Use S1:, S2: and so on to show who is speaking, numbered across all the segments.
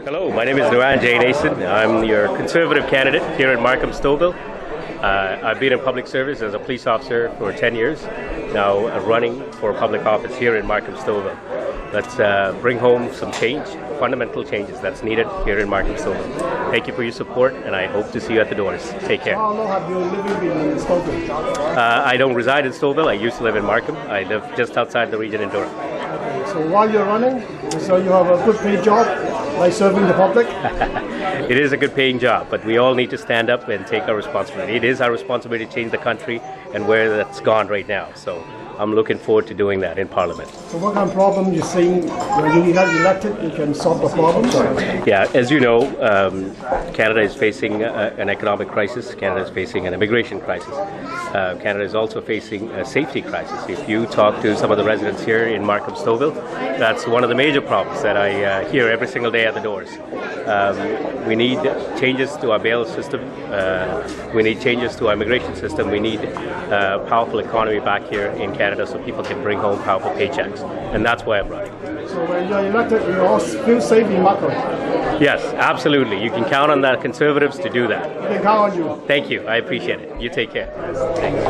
S1: Hello, my name is Niran Jeyanesan. I'm your Conservative candidate here in Markham-Stouffville. I've been in public service as a police officer for 10 years, now running for public office here in Markham-Stouffville. Let's bring home some change, fundamental changes that's needed here in Markham-Stouffville. Thank you for your support, and I hope to see you at the doors. Take care.
S2: How long have you lived in Stouffville?
S1: I don't reside in Stouffville. I used to live in Markham. I live just outside the region in Durham.
S2: Okay, so while you're running, so you have a good paid job, like serving the public?
S1: It is a good paying job, but we all need to stand up and take our responsibility. It is our responsibility to change the country and where that's gone right now. So I'm looking forward to doing that in Parliament.
S2: So what kind of problem you think when you get elected, you can solve the problems?
S1: Yeah, as you know, Canada is facing an economic crisis. Canada is facing an immigration crisis. Canada is also facing a safety crisis. If you talk to some of the residents here in Markham-Stouffville, that's one of the major problems that I hear every single day at the doors. We need changes to our bail system. We need changes to our immigration system. We need a powerful economy back here in Canada so people can bring home powerful paychecks. And that's why I'm running.
S2: So when you're elected, you all feel safe in Markham?
S1: Yes, absolutely. You can count on the Conservatives to do that.
S2: We can count on you.
S1: Thank you. I appreciate it. You take care. Thanks.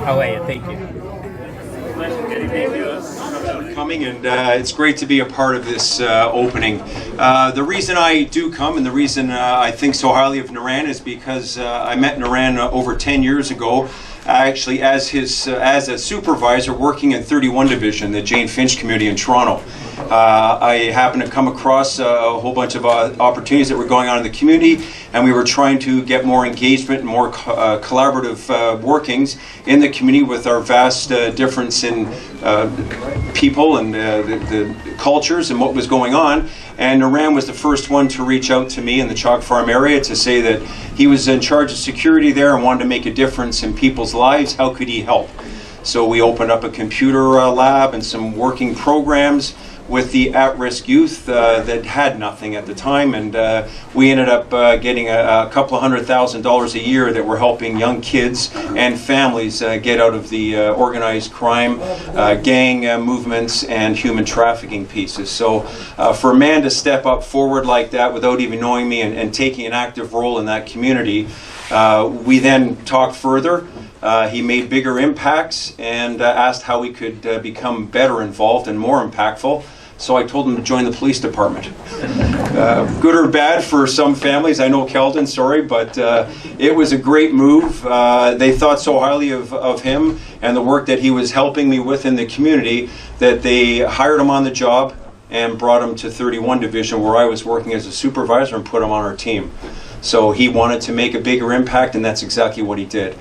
S1: How are you? Thank you.
S3: Coming, and it's great to be a part of this opening. The reason I do come and the reason I think so highly of Niran is because I met Niran over 10 years ago, actually as a supervisor working in 31 Division, the Jane Finch community in Toronto. I happened to come across a whole bunch of opportunities that were going on in the community, and we were trying to get more engagement and more collaborative workings in the community with our vast difference in people and the cultures and what was going on. And Niran was the first one to reach out to me in the Chalk Farm area to say that he was in charge of security there and wanted to make a difference in people's lives. How could he help? So we opened up a computer lab and some working programs with the at-risk youth that had nothing at the time, and we ended up getting a couple of $100,000 a year that were helping young kids and families get out of the organized crime, gang movements, and human trafficking pieces. So for a man to step up forward like that without even knowing me and taking an active role in that community, we then talked further. He made bigger impacts and asked how we could become better involved and more impactful. So I told him to join the police department. Good or bad for some families, I know Keldon, sorry, but it was a great move. They thought so highly of him and the work that he was helping me with in the community that they hired him on the job and brought him to 31 Division where I was working as a supervisor and put him on our team. So he wanted to make a bigger impact, and that's exactly what he did.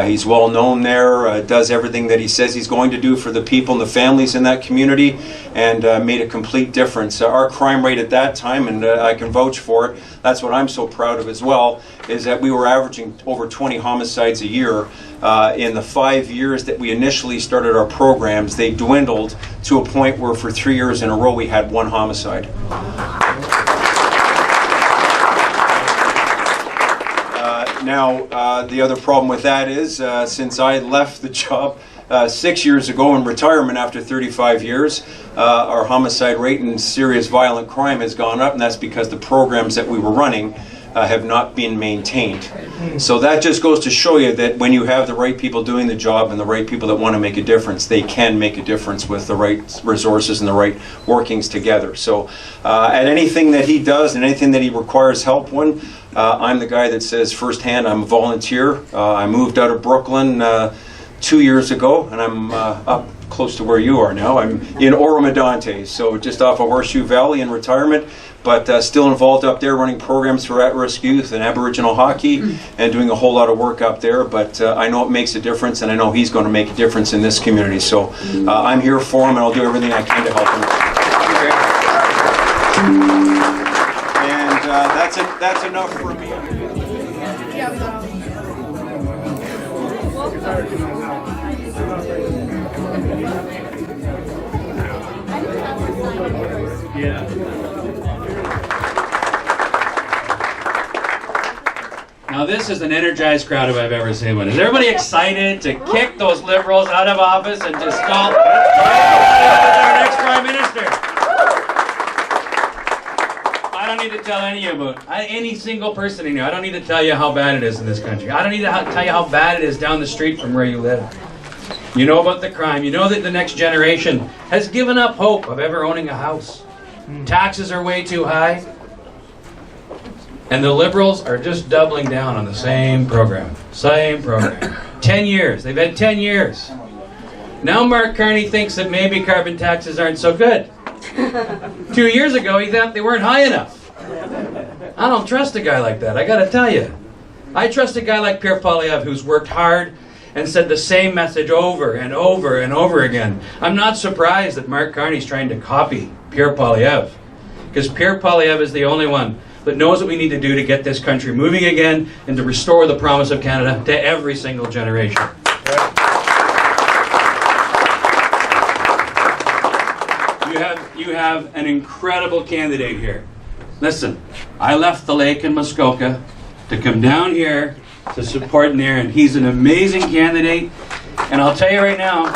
S3: He's well known there, does everything that he says he's going to do for the people and the families in that community, and made a complete difference. Our crime rate at that time, and I can vouch for it, that's what I'm so proud of as well, is that we were averaging over 20 homicides a year. In the 5 years that we initially started our programs, they dwindled to a point where for 3 years in a row we had 1 homicide. Now, the other problem with that is, since I left the job 6 years ago in retirement after 35 years, our homicide rate and serious violent crime has gone up, and that's because the programs that we were running have not been maintained. So that just goes to show you that when you have the right people doing the job and the right people that want to make a difference, they can make a difference with the right resources and the right workings together. So at anything that he does and anything that he requires help with, I'm the guy that says firsthand, I'm a volunteer. I moved out of Brooklyn 2 years ago, and I'm up close to where you are now. I'm in Oro-Medonte, so just off of Horseshoe Valley in retirement, but still involved up there running programs for at-risk youth and Aboriginal hockey and doing a whole lot of work up there. But I know it makes a difference, and I know he's going to make a difference in this community. So I'm here for him, and I'll do everything I can to help him. And that's enough for me.
S4: Now this is an energized crowd if I've ever seen one. Is everybody excited to kick those Liberals out of office and to install our next Prime Minister? I don't need to tell any of you any single person in here. I don't need to tell you how bad it is in this country. I don't need to tell you how bad it is down the street from where you live. You know about the crime. You know that the next generation has given up hope of ever owning a house. Taxes are way too high. And the Liberals are just doubling down on the same program. Same program. 10 years. They've had 10 years. Now Mark Carney thinks that maybe carbon taxes aren't so good. 2 years ago, he thought they weren't high enough. I don't trust a guy like that, I gotta tell you. I trust a guy like Pierre Poilievre who's worked hard and said the same message over and over and over again. I'm not surprised that Mark Carney's trying to copy Pierre Poilievre, because Pierre Poilievre is the only one that knows what we need to do to get this country moving again and to restore the promise of Canada to every single generation. You have an incredible candidate here. Listen, I left the lake in Muskoka to come down here to support Niran. He's an amazing candidate, and I'll tell you right now,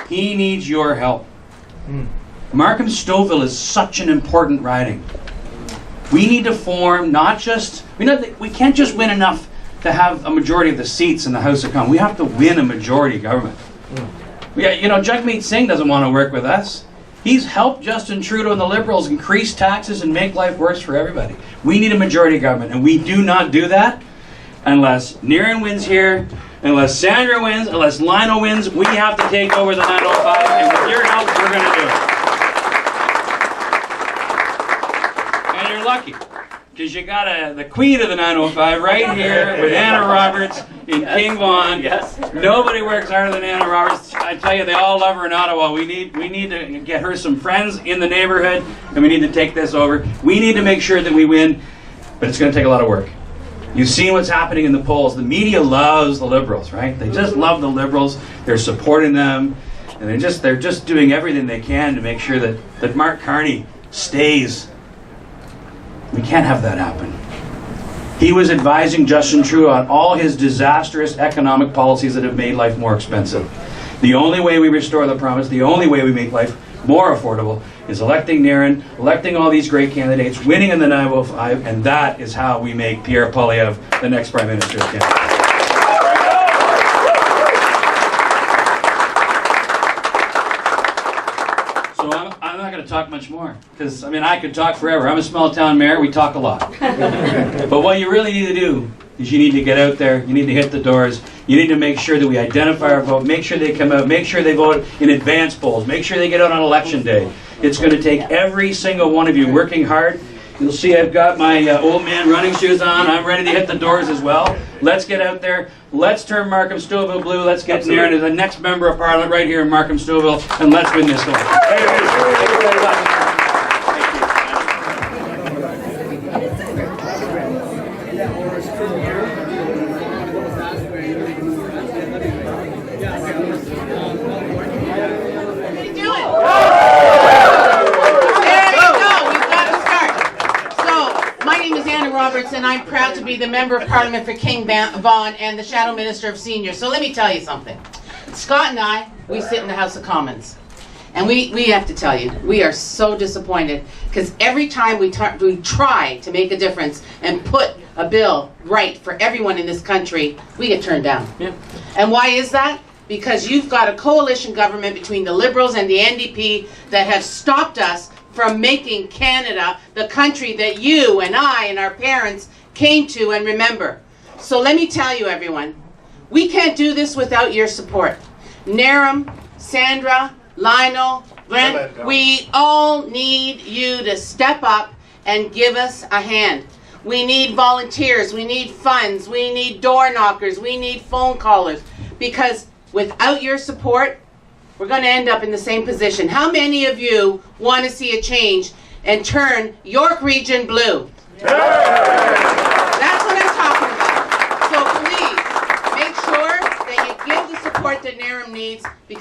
S4: he needs your help. Markham-Stouffville is such an important riding. We need to form we can't just win enough to have a majority of the seats in the House of Commons. We have to win a majority government. Jagmeet Singh doesn't want to work with us. He's helped Justin Trudeau and the Liberals increase taxes and make life worse for everybody. We need a majority government, and we do not do that unless Niran wins here, unless Sandra wins, unless Lionel wins. We have to take over the 905, and with your help, we're going to do it. And you're lucky, because you got the queen of the 905 right here with Anna Roberts in King Vaughan. Yes. Nobody works harder than Anna Roberts. I tell you, they all love her in Ottawa. We need to get her some friends in the neighborhood, and we need to take this over. We need to make sure that we win, but it's going to take a lot of work. You've seen what's happening in the polls. The media loves the Liberals, right? They just love the Liberals. They're supporting them, and they're just doing everything they can to make sure that Mark Carney stays. We can't have that happen. He was advising Justin Trudeau on all his disastrous economic policies that have made life more expensive. The only way we restore the promise, the only way we make life more affordable is electing Niran, electing all these great candidates, winning in the 905, and that is how we make Pierre Poilievre the next Prime Minister of Canada. I'm not going to talk much more, because I could talk forever. I'm a small town mayor, we talk a lot. But what you really need to do is you need to get out there, you need to hit the doors, you need to make sure that we identify our vote, make sure they come out, make sure they vote in advance polls, make sure they get out on election day. It's going to take every single one of you working hard. You'll see I've got my old man running shoes on. I'm ready to hit the doors as well. Let's get out there. Let's turn Markham-Stouffville blue. Let's get Niran as the next member of Parliament right here in Markham-Stouffville, and let's win this one. Thank you very much.
S5: And I'm proud to be the Member of Parliament for King Vaughan and the Shadow Minister of Seniors. So let me tell you something. Scott and I, we sit in the House of Commons. And we have to tell you, we are so disappointed because every time we try to make a difference and put a bill right for everyone in this country, we get turned down. Yeah. And why is that? Because you've got a coalition government between the Liberals and the NDP that has stopped us from making Canada the country that you and I and our parents came to and remember. So let me tell you, everyone, we can't do this without your support. Niran, Sandra, Lionel, Brent, we all need you to step up and give us a hand. We need volunteers, we need funds, we need door knockers, we need phone callers, because without your support, we're going to end up in the same position. How many of you want to see a change and turn York Region blue? Yeah. That's what I'm talking about. So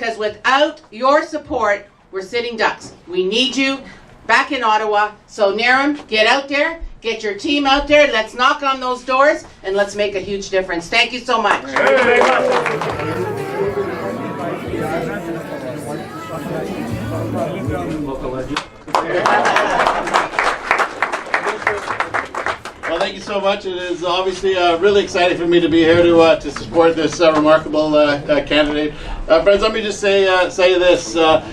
S5: because without your support, we're sitting ducks. We need you back in Ottawa. So Niran, get out there, get your team out there, let's knock on those doors, and let's make a huge difference. Thank you so much.
S6: Well, thank you so much. It is obviously really exciting for me to be here to support this remarkable candidate. Friends, let me just say this. I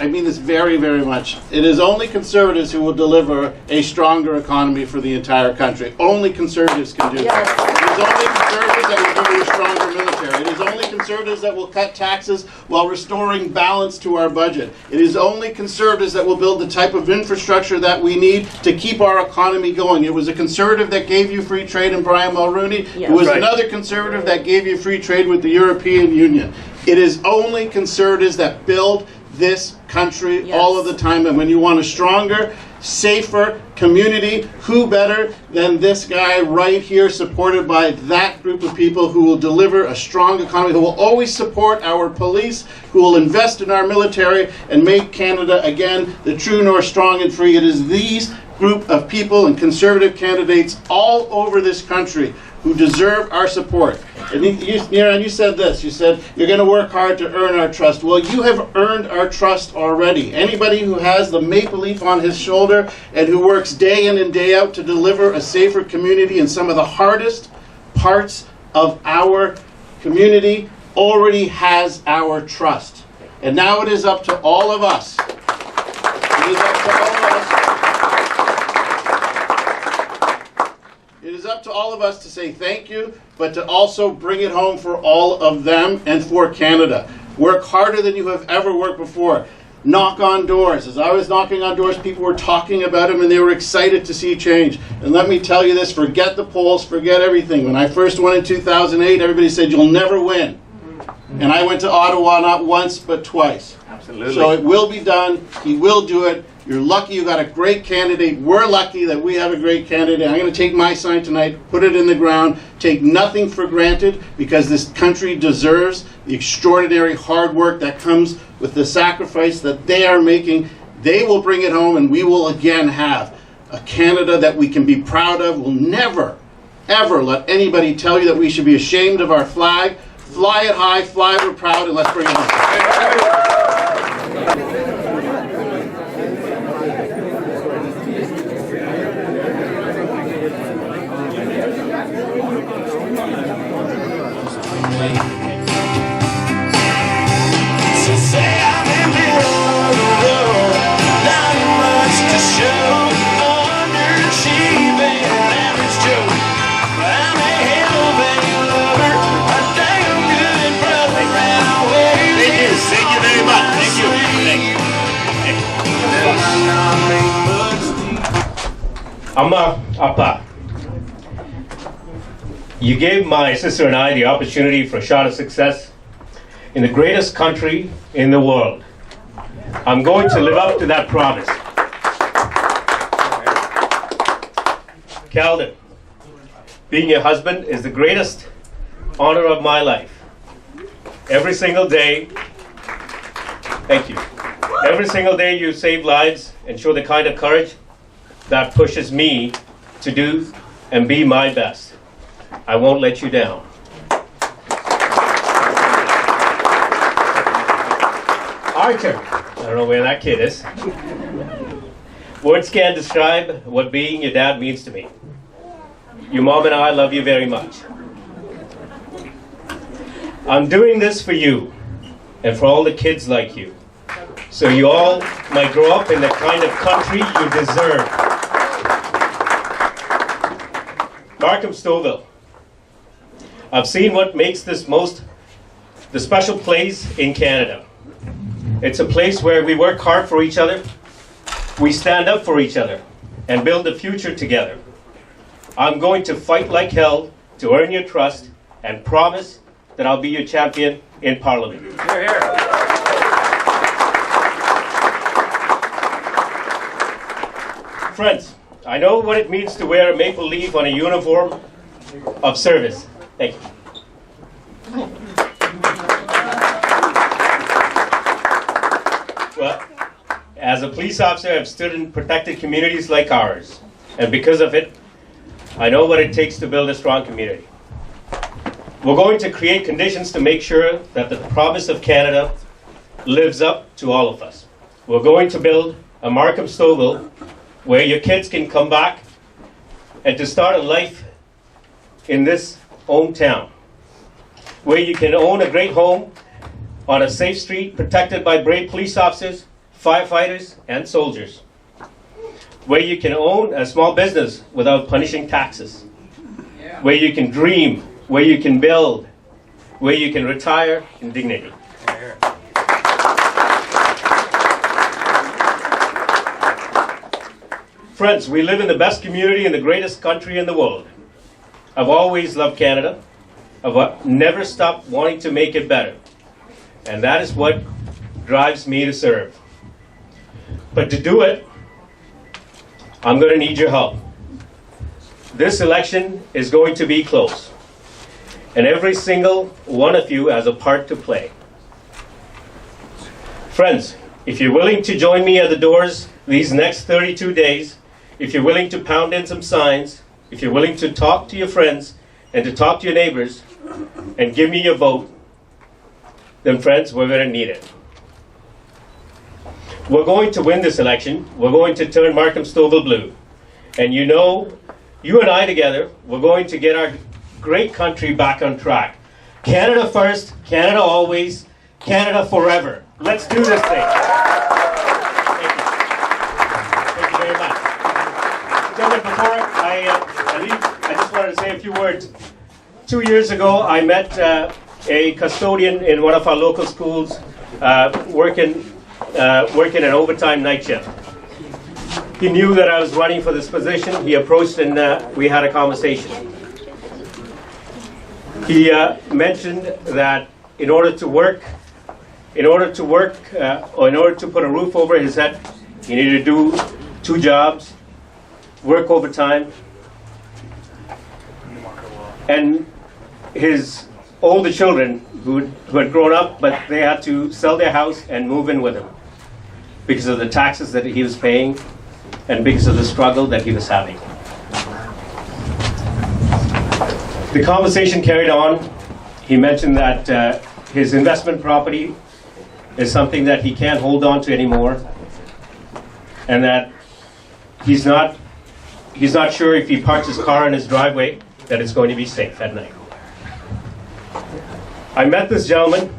S6: mean this very, very much. It is only Conservatives who will deliver a stronger economy for the entire country. Only Conservatives can do that. It is only Conservatives that will give you a stronger military. It is only Conservatives that will cut taxes while restoring balance to our budget. It is only Conservatives that will build the type of infrastructure that we need to keep our economy going. It was a Conservative that gave you free trade in Brian Mulroney. It was another Conservative that gave you free trade with the European Union. It is only Conservatives that build this country all of the time. And when you want a stronger, safer community, who better than this guy right here, supported by that group of people who will deliver a strong economy, who will always support our police, who will invest in our military and make Canada, again, the true north, strong and free. It is these group of people and Conservative candidates all over this country who deserve our support. And Niran, you said this. You said, you're going to work hard to earn our trust. Well, you have earned our trust already. Anybody who has the maple leaf on his shoulder and who works day in and day out to deliver a safer community in some of the hardest parts of our community already has our trust. And now it is up to all of us. It is up to all of us. It is up to all of us to say thank you, but to also bring it home for all of them and for Canada. Work harder than you have ever worked before. Knock on doors. As I was knocking on doors, people were talking about him and they were excited to see change. And let me tell you this, forget the polls, forget everything. When I first went in 2008, everybody said, you'll never win. And I went to Ottawa not once, but twice.
S1: Absolutely.
S6: So it will be done. He will do it. You're lucky you got a great candidate. We're lucky that we have a great candidate. I'm going to take my sign tonight, put it in the ground, take nothing for granted, because this country deserves the extraordinary hard work that comes with the sacrifice that they are making. They will bring it home, and we will again have a Canada that we can be proud of. We'll never, ever let anybody tell you that we should be ashamed of our flag. Fly it high, fly it proud, and let's bring it home.
S1: Appa, you gave my sister and I the opportunity for a shot of success in the greatest country in the world. I'm going to live up to that promise. Calden, being your husband is the greatest honor of my life. Every single day, thank you. Every single day you save lives and show the kind of courage that pushes me to do and be my best. I won't let you down. Archer, I don't know where that kid is. Words can't describe what being your dad means to me. Your mom and I love you very much. I'm doing this for you and for all the kids like you, so you all might grow up in the kind of country you deserve. Markham-Stouffville. I've seen what makes this the special place in Canada. It's a place where we work hard for each other, we stand up for each other, and build a future together. I'm going to fight like hell to earn your trust and promise that I'll be your champion in Parliament. Hear, hear. Friends, I know what it means to wear a maple leaf on a uniform of service. Thank you. a police officer, I've stood in protected communities like ours. And because of it, I know what it takes to build a strong community. We're going to create conditions to make sure that the province of Canada lives up to all of us. We're going to build a Markham-Stouffville where your kids can come back and to start a life in this hometown, where you can own a great home on a safe street protected by brave police officers, firefighters, and soldiers, where you can own a small business without punishing taxes, where you can dream, where you can build, where you can retire in dignity. Friends, we live in the best community in the greatest country in the world. I've always loved Canada. I've never stopped wanting to make it better. And that is what drives me to serve. But to do it, I'm going to need your help. This election is going to be close. And every single one of you has a part to play. Friends, if you're willing to join me at the doors these next 32 days, if you're willing to pound in some signs, if you're willing to talk to your friends and to talk to your neighbors and give me your vote, then friends, we're going to need it. We're going to win this election. We're going to turn Markham-Stouffville blue. And you know, you and I together, we're going to get our great country back on track. Canada first, Canada always, Canada forever. Let's do this thing. Thank you. Thank you very much. Gentlemen, before I leave, I just wanted to say a few words. 2 years ago, I met a custodian in one of our local schools working an overtime night shift. He knew that I was running for this position. He approached and we had a conversation. He mentioned that in order to put a roof over his head, he needed to do 2 jobs, work overtime, and his older children who had grown up, but they had to sell their house and move in with him because of the taxes that he was paying and because of the struggle that he was having. The conversation carried on. He mentioned that his investment property is something that he can't hold on to anymore, and that he's not sure if he parks his car in his driveway that it's going to be safe at night. I met this gentleman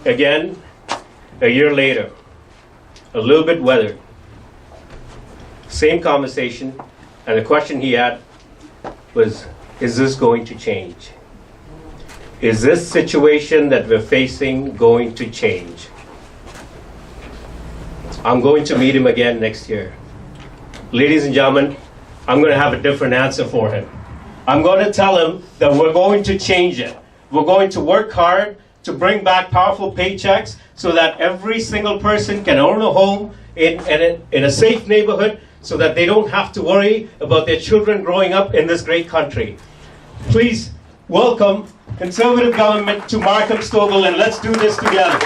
S1: again a year later, a little bit weathered. Same conversation, and the question he had was, is this going to change? Is this situation that we're facing going to change? I'm going to meet him again next year. Ladies and gentlemen, I'm going to have a different answer for him. I'm going to tell him that we're going to change it. We're going to work hard to bring back powerful paychecks so that every single person can own a home in a safe neighborhood so that they don't have to worry about their children growing up in this great country. Please welcome Conservative government to Markham-Stouffville, and let's do this together.